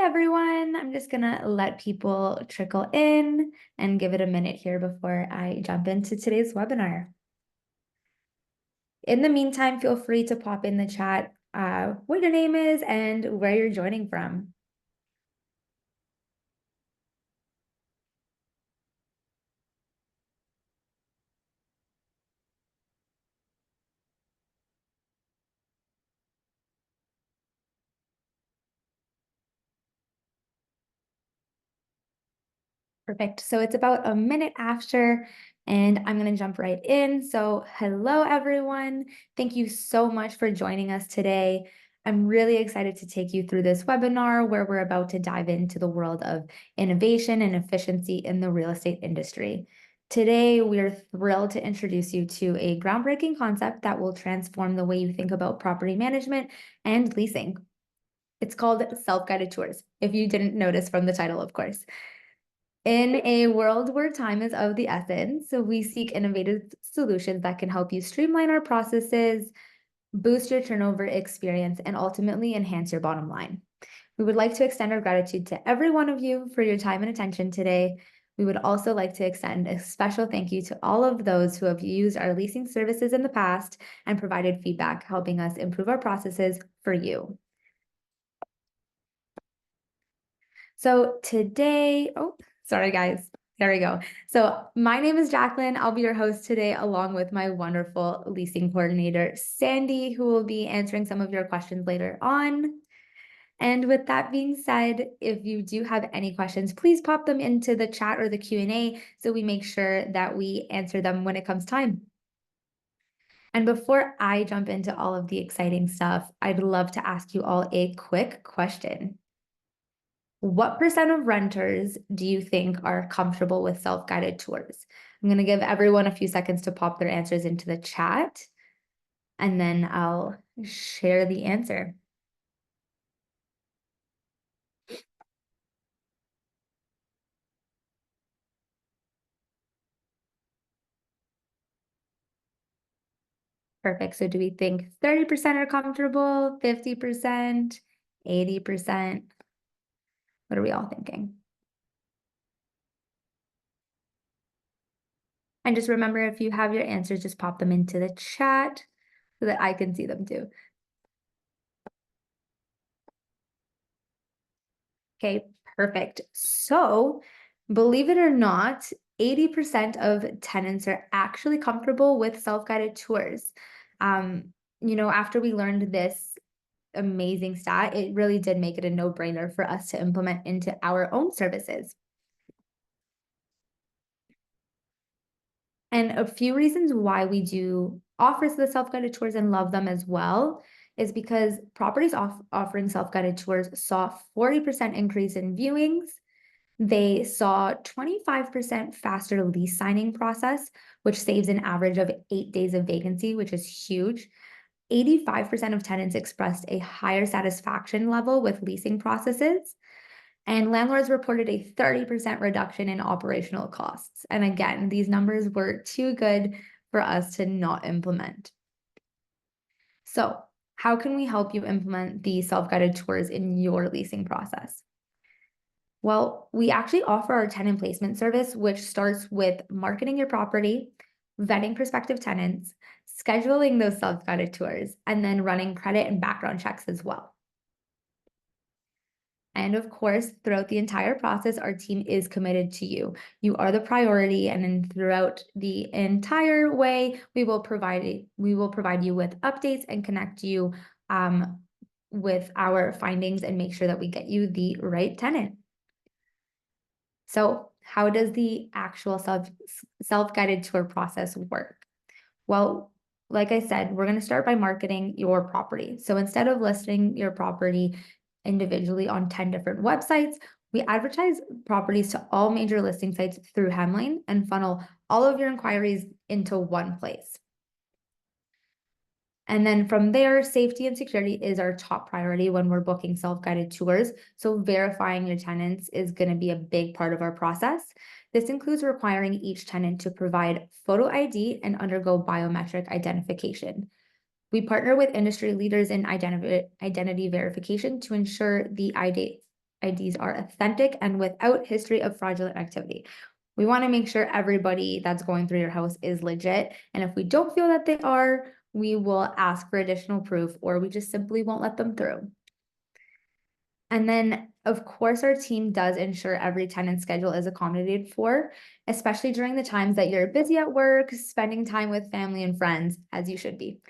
Hi, everyone. I'm just going to let people trickle in and give it a minute here before I jump into today's webinar. In the meantime, feel free to pop in the chat what your name is and where you're joining from. Perfect. So it's about a minute after, and I'm going to jump right in. So hello, everyone. Thank you so much for joining us today. I'm really excited to take you through this webinar where we're about to dive into the world of innovation and efficiency in the real estate industry. Today, we're thrilled to introduce you to a groundbreaking concept that will transform the way you think about property management and leasing. It's called self-guided tours, if you didn't notice from the title, of course. In a world where time is of the essence, so we seek innovative solutions that can help you streamline our processes, boost your turnover experience, and ultimately enhance your bottom line. We would like to extend our gratitude to every one of you for your time and attention today. We would also like to extend a special thank you to all of those who have used our leasing services in the past and provided feedback, helping us improve our processes for you. So today, sorry guys, there we go. So my name is Jacqueline. I'll be your host today, along with my wonderful leasing coordinator, Sandy, who will be answering some of your questions later on. And with that being said, if you do have any questions, please pop them into the chat or the Q&A so we make sure that we answer them when it comes time. And before I jump into all of the exciting stuff, I'd love to ask you all a quick question. What percent of renters do you think are comfortable with self-guided tours? I'm going to give everyone a few seconds to pop their answers into the chat, and then I'll share the answer. Perfect. So do we think 30% are comfortable, 50%, 80%? What are we all thinking? And just remember, if you have your answers, just pop them into the chat so that I can see them too. Okay, perfect. So believe it or not, 80% of tenants are actually comfortable with self-guided tours. After we learned this amazing stat, it really did make it a no-brainer for us to implement into our own services. And a few reasons why we do offer the self-guided tours and love them as well is because properties offering self-guided tours saw 40% increase in viewings. They saw 25% faster lease signing process, which saves an average of 8 days of vacancy, which is huge. 85% of tenants expressed a higher satisfaction level with leasing processes. And landlords reported a 30% reduction in operational costs. And again, these numbers were too good for us to not implement. So, how can we help you implement the self-guided tours in your leasing process? Well, we actually offer our tenant placement service, which starts with marketing your property, vetting prospective tenants, scheduling those self-guided tours, and then running credit and background checks as well. And of course, throughout the entire process, our team is committed to you. You are the priority, and then throughout the entire way, we will provide you with updates and connect you with our findings and make sure that we get you the right tenant. So how does the actual self-guided tour process work? Well, like I said, we're going to start by marketing your property. So instead of listing your property individually on 10 different websites, we advertise properties to all major listing sites through Hemlane and funnel all of your inquiries into one place. And then from there, safety and security is our top priority when we're booking self-guided tours. So verifying your tenants is going to be a big part of our process. This includes requiring each tenant to provide photo ID and undergo biometric identification. We partner with industry leaders in identity verification to ensure the IDs are authentic and without history of fraudulent activity. We want to make sure everybody that's going through your house is legit. And if we don't feel that they are, we will ask for additional proof, or we just simply won't let them through. And then, of course, our team does ensure every tenant schedule is accommodated for, especially during the times that you're busy at work, spending time with family and friends, as you should be.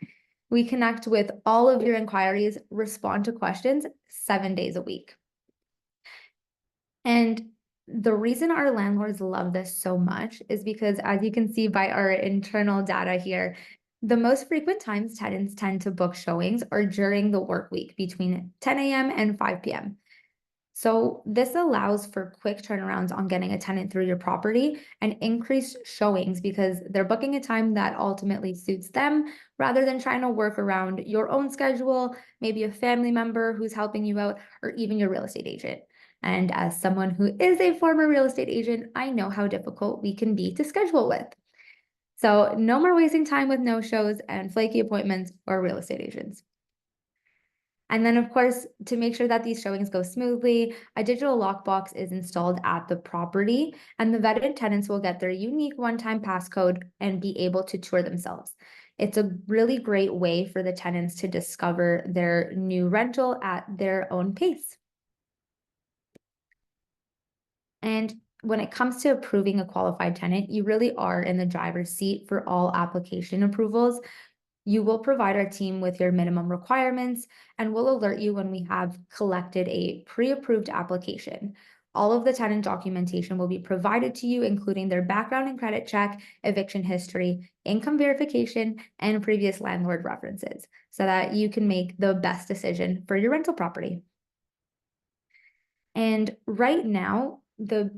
We connect with all of your inquiries, respond to questions 7 days a week. And the reason our landlords love this so much is because, as you can see by our internal data here, the most frequent times tenants tend to book showings are during the work week between 10 a.m. and 5 p.m. So this allows for quick turnarounds on getting a tenant through your property and increased showings because they're booking a time that ultimately suits them rather than trying to work around your own schedule, maybe a family member who's helping you out, or even your real estate agent. And as someone who is a former real estate agent, I know how difficult we can be to schedule with. So no more wasting time with no-shows and flaky appointments or real estate agents. And then, of course, to make sure that these showings go smoothly, a digital lockbox is installed at the property, and the vetted tenants will get their unique one-time passcode and be able to tour themselves. It's a really great way for the tenants to discover their new rental at their own pace. And when it comes to approving a qualified tenant, you really are in the driver's seat for all application approvals. You will provide our team with your minimum requirements, and we'll alert you when we have collected a pre-approved application. All of the tenant documentation will be provided to you, including their background and credit check, eviction history, income verification, and previous landlord references, so that you can make the best decision for your rental property. And right now, the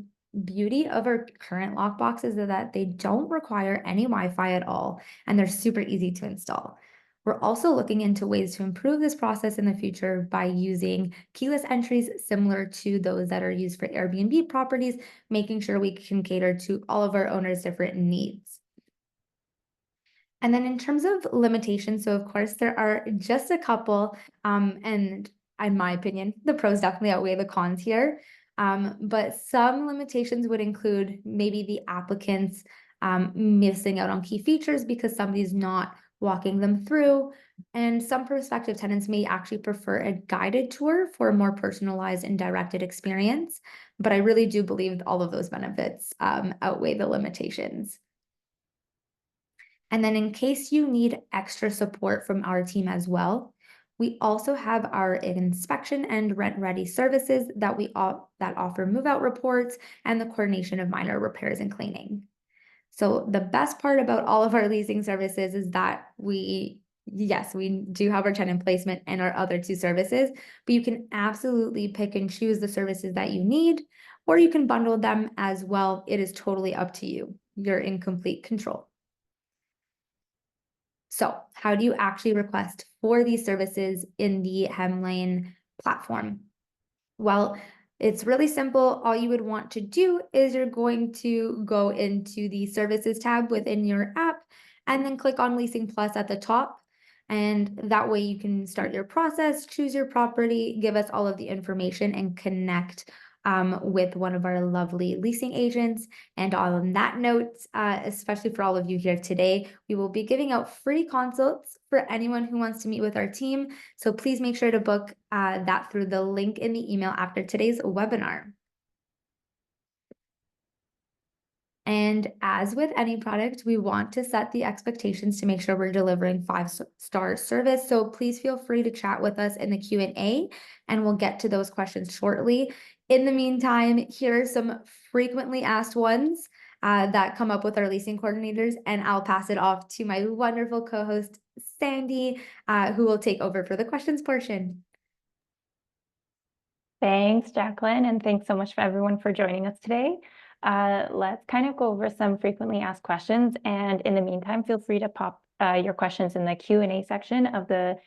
beauty of our current lockboxes is that they don't require any Wi-Fi at all, and they're super easy to install. We're also looking into ways to improve this process in the future by using keyless entries similar to those that are used for Airbnb properties, making sure we can cater to all of our owners' different needs. And then in terms of limitations, so of course there are just a couple, and in my opinion, the pros definitely outweigh the cons here. But some limitations would include maybe the applicants missing out on key features because somebody's not walking them through. And some prospective tenants may actually prefer a guided tour for a more personalized and directed experience. But I really do believe all of those benefits outweigh the limitations. And then in case you need extra support from our team as well, we also have our inspection and rent-ready services that that offer move-out reports and the coordination of minor repairs and cleaning. So the best part about all of our leasing services is that yes, we do have our tenant placement and our other two services, but you can absolutely pick and choose the services that you need, or you can bundle them as well. It is totally up to you. You're in complete control. So how do you actually request for these services in the Hemlane platform? Well, it's really simple. All you would want to do is you're going to go into the services tab within your app and then click on Leasing Plus at the top. And that way you can start your process, choose your property, give us all of the information, and connect with one of our lovely leasing agents. And on that note, especially for all of you here today, we will be giving out free consults for anyone who wants to meet with our team. So please make sure to book that through the link in the email after today's webinar. And as with any product, we want to set the expectations to make sure we're delivering 5-star service. So please feel free to chat with us in the Q&A, and we'll get to those questions shortly. In the meantime, here are some frequently asked ones that come up with our leasing coordinators, and I'll pass it off to my wonderful co-host, Sandy, who will take over for the questions portion. Thanks, Jacqueline, and thanks so much for everyone for joining us today. Let's kind of go over some frequently asked questions, and in the meantime, feel free to pop your questions in the Q&A section of the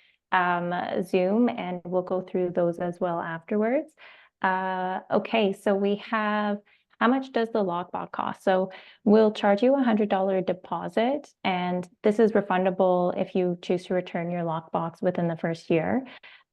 Zoom, and we'll go through those as well afterwards. Okay, so we have, how much does the lockbox cost? So we'll charge you a $100 deposit, and this is refundable if you choose to return your lockbox within the first year.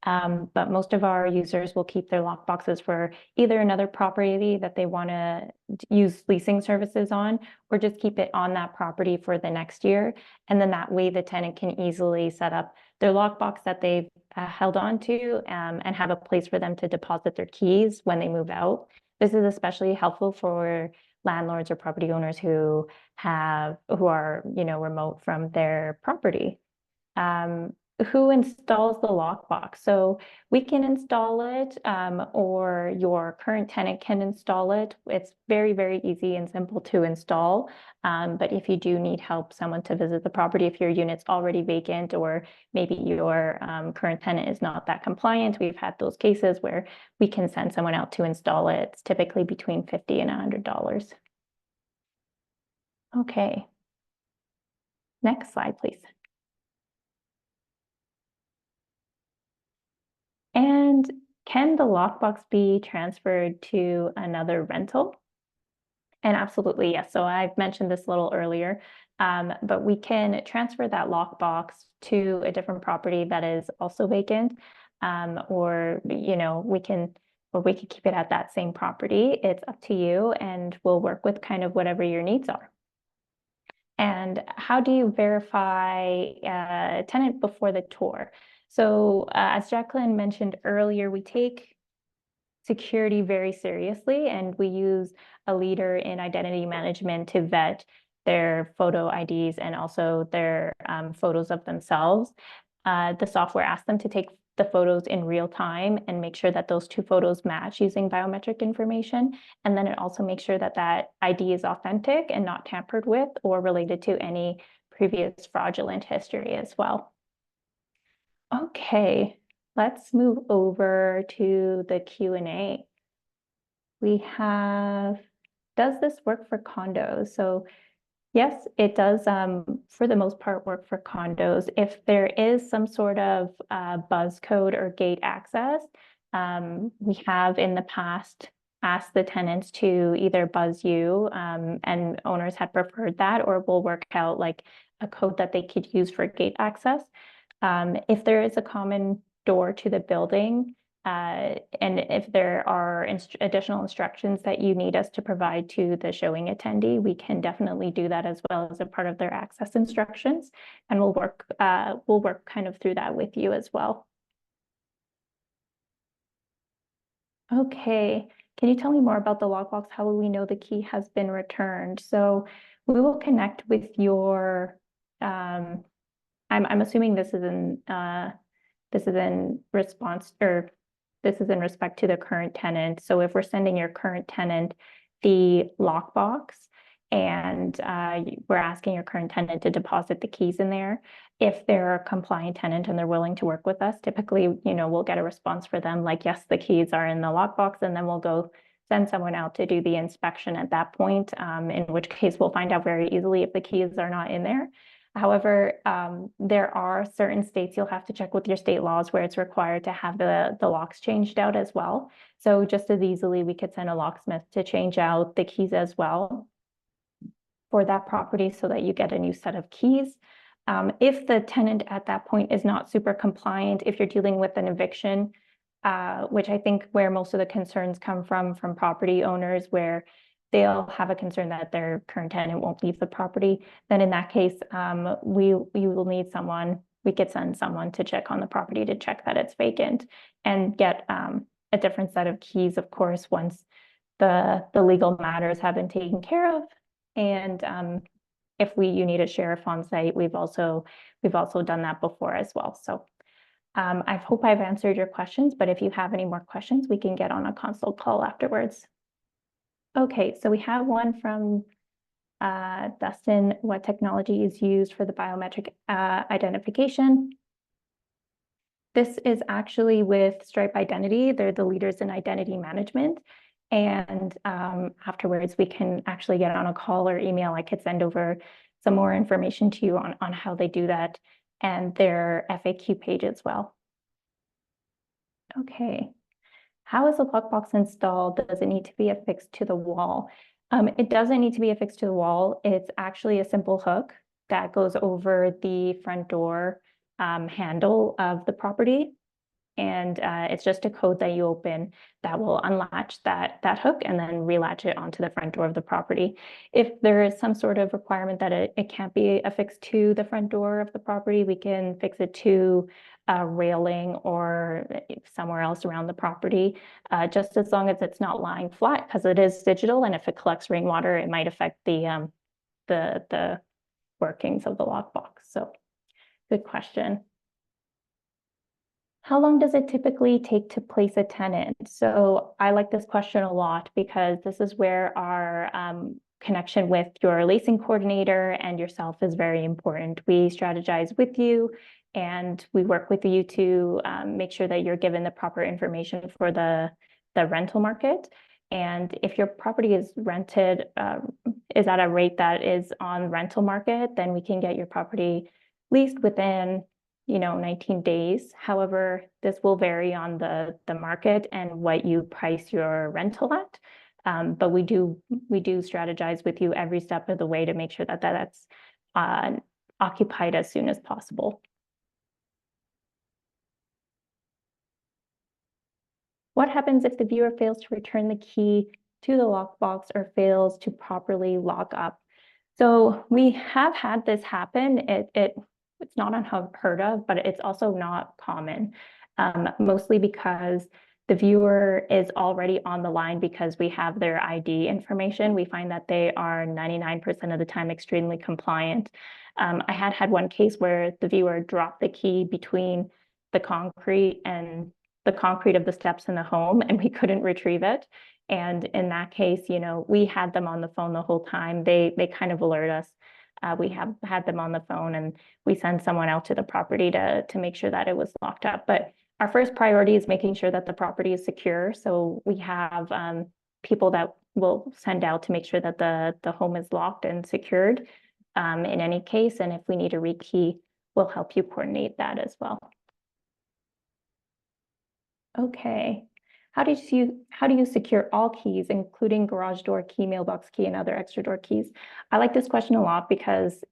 But most of our users will keep their lockboxes for either another property that they want to use leasing services on, or just keep it on that property for the next year. And then that way the tenant can easily set up their lockbox that they've held on to and have a place for them to deposit their keys when they move out. This is especially helpful for landlords or property owners who are, remote from their property. Who installs the lockbox? So we can install it, or your current tenant can install it. It's very, very easy and simple to install. But if you do need help, someone to visit the property, if your unit's already vacant, or maybe your current tenant is not that compliant, we've had those cases where we can send someone out to install it. It's typically between $50 and $100. Okay. Next slide, please. And can the lockbox be transferred to another rental? And absolutely, yes. So I've mentioned this a little earlier, but we can transfer that lockbox to a different property that is also vacant, or we could keep it at that same property. It's up to you, and we'll work with kind of whatever your needs are. And how do you verify a tenant before the tour? So as Jacqueline mentioned earlier, we take security very seriously, and we use a leader in identity management to vet their photo IDs and also their photos of themselves. The software asks them to take the photos in real time and make sure that those two photos match using biometric information. And then it also makes sure that that ID is authentic and not tampered with or related to any previous fraudulent history as well. Okay, let's move over to the Q&A. We have, does this work for condos? So yes, it does, for the most part, work for condos. If there is some sort of buzz code or gate access, we have in the past asked the tenants to either buzz you, and owners had preferred that, or we'll work out like a code that they could use for gate access. If there is a common door to the building, and if there are additional instructions that you need us to provide to the showing attendee, we can definitely do that as well as a part of their access instructions. And we'll work kind of through that with you as well. Okay, can you tell me more about the lockbox? How will we know the key has been returned? So we will connect with your, I'm assuming this is in response, or this is in respect to the current tenant. So if we're sending your current tenant the lockbox and we're asking your current tenant to deposit the keys in there, if they're a compliant tenant and they're willing to work with us, typically, we'll get a response for them like, yes, the keys are in the lockbox, and then we'll go send someone out to do the inspection at that point, in which case we'll find out very easily if the keys are not in there. However, there are certain states you'll have to check with your state laws where it's required to have the locks changed out as well. So just as easily, we could send a locksmith to change out the keys as well for that property so that you get a new set of keys. If the tenant at that point is not super compliant, if you're dealing with an eviction, which I think where most of the concerns come from property owners, where they'll have a concern that their current tenant won't leave the property, then in that case, we will need someone, we could send someone to check on the property to check that it's vacant and get a different set of keys, of course, once the legal matters have been taken care of. And if you need a sheriff on site, we've also done that before as well. So I hope I've answered your questions, but if you have any more questions, we can get on a consult call afterwards. Okay, so we have one from Dustin. What technology is used for the biometric identification? This is actually with Stripe Identity. They're the leaders in identity management. And afterwards, we can actually get on a call or email. I could send over some more information to you on how they do that and their FAQ page as well. Okay. How is the lockbox installed? Does it need to be affixed to the wall? It doesn't need to be affixed to the wall. It's actually a simple hook that goes over the front door handle of the property. and it's just a code that you open that will unlatch that hook and then relatch it onto the front door of the property. If there is some sort of requirement that it can't be affixed to the front door of the property, we can fix it to a railing or somewhere else around the property, just as long as it's not lying flat, because it is digital, and if it collects rainwater, it might affect the workings of the lockbox. So good question. How long does it typically take to place a tenant? So I like this question a lot because this is where our connection with your leasing coordinator and yourself is very important. We strategize with you and we work with you to make sure that you're given the proper information for the rental market. And if your property is rented, is at a rate that is on rental market, then we can get your property leased within 19 days. However, this will vary on the market and what you price your rental at. But we do strategize with you every step of the way to make sure that that's occupied as soon as possible. What happens if the viewer fails to return the key to the lockbox or fails to properly lock up? So we have had this happen. It's not unheard of, but it's also not common, mostly because the viewer is already on the line because we have their ID information. We find that they are 99% of the time extremely compliant. I had one case where the viewer dropped the key between the concrete of the steps in the home, and we couldn't retrieve it. And in that case, we had them on the phone the whole time. They kind of alert us. We have had them on the phone, and we send someone out to the property to make sure that it was locked up. But our first priority is making sure that the property is secure. So we have people that will send out to make sure that the home is locked and secured in any case. And if we need a rekey, we'll help you coordinate that as well. Okay. How do you secure all keys, including garage door key, mailbox key, and other extra door keys? I like this question a lot because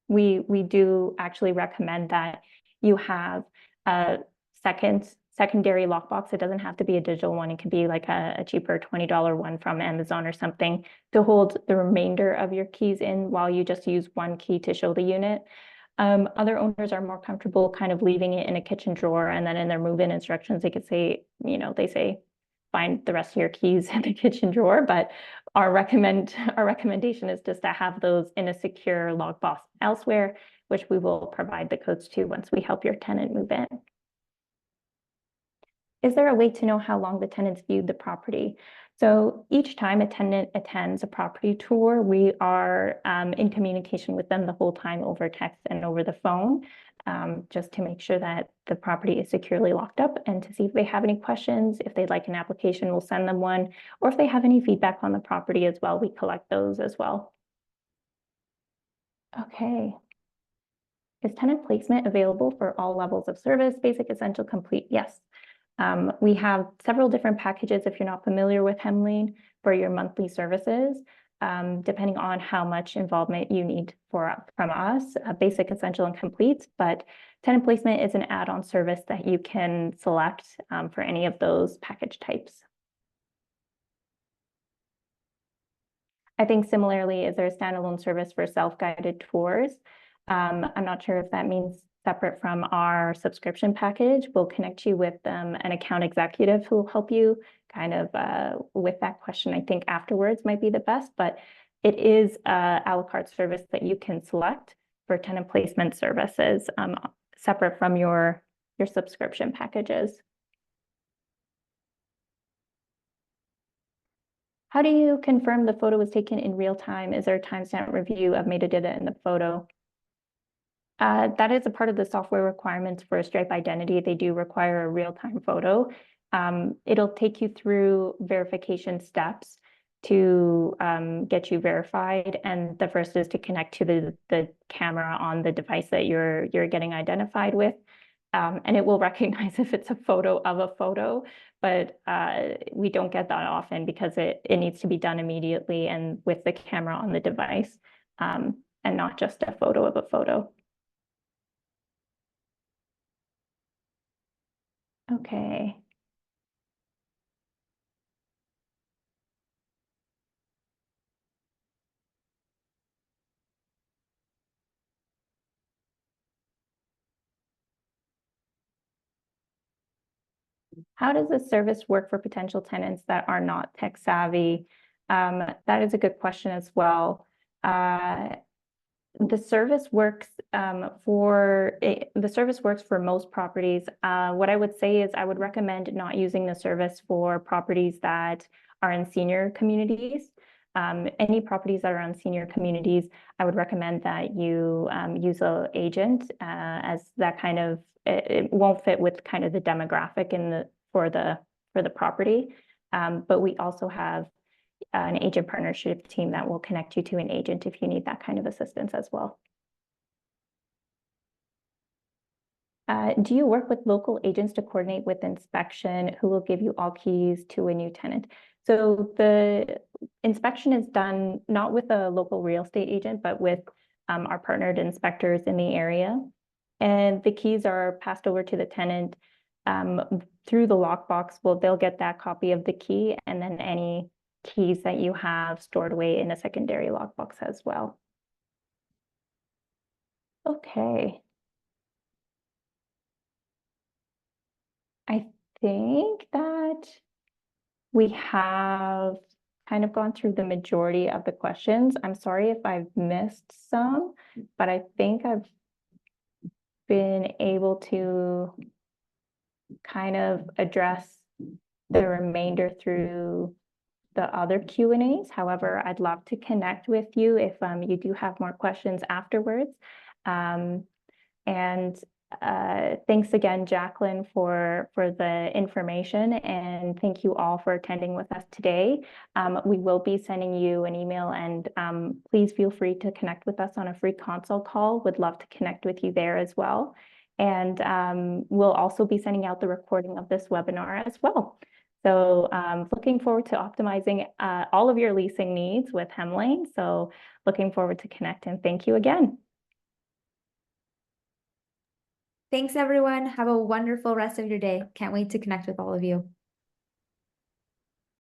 we do actually recommend that you have a secondary lockbox. It doesn't have to be a digital one. It can be like a cheaper $20 one from Amazon or something to hold the remainder of your keys in while you just use one key to show the unit. Other owners are more comfortable kind of leaving it in a kitchen drawer, and then in their move-in instructions, they could say, they say, find the rest of your keys in the kitchen drawer. But our recommendation is just to have those in a secure lockbox elsewhere, which we will provide the codes to once we help your tenant move in. Is there a way to know how long the tenants viewed the property? So each time a tenant attends a property tour, we are in communication with them the whole time over text and over the phone, just to make sure that the property is securely locked up and to see if they have any questions. If they'd like an application, we'll send them one. Or if they have any feedback on the property as well, we collect those as well. Okay. Is tenant placement available for all levels of service, basic, essential, complete? Yes. We have several different packages if you're not familiar with Hemlane for your monthly services, depending on how much involvement you need from us, basic, essential, and complete. But tenant placement is an add-on service that you can select for any of those package types. I think similarly, is there a standalone service for self-guided tours? I'm not sure if that means separate from our subscription package. We'll connect you with an account executive who will help you kind of with that question. I think afterwards might be the best, but it is a la carte service that you can select for tenant placement services, separate from your subscription packages. How do you confirm the photo was taken in real time? Is there a timestamp review of metadata in the photo? That is a part of the software requirements for Stripe Identity. They do require a real-time photo. It'll take you through verification steps to get you verified. And the first is to connect to the camera on the device that you're getting identified with. And it will recognize if it's a photo of a photo, but we don't get that often because it needs to be done immediately and with the camera on the device, and not just a photo of a photo. Okay. How does the service work for potential tenants that are not tech savvy? That is a good question as well. The service works for most properties. What I would say is I would recommend not using the service for properties that are in senior communities. Any properties that are on senior communities, I would recommend that you use an agent as that kind of it won't fit with kind of the demographic for the property. But we also have an agent partnership team that will connect you to an agent if you need that kind of assistance as well. Do you work with local agents to coordinate with inspection? Who will give you all keys to a new tenant? So the inspection is done not with a local real estate agent, but with our partnered inspectors in the area. And the keys are passed over to the tenant through the lockbox. Well, they'll get that copy of the key and then any keys that you have stored away in a secondary lockbox as well. Okay. I think that we have kind of gone through the majority of the questions. I'm sorry if I've missed some, but I think I've been able to kind of address the remainder through the other Q&As. However, I'd love to connect with you if you do have more questions afterwards. And thanks again, Jacqueline, for the information, and thank you all for attending with us today. We will be sending you an email, and please feel free to connect with us on a free consult call. Would love to connect with you there as well. And we'll also be sending out the recording of this webinar as well. So looking forward to optimizing all of your leasing needs with Hemlane. So looking forward to connect, and thank you again. Thanks, everyone. Have a wonderful rest of your day. Can't wait to connect with all of you.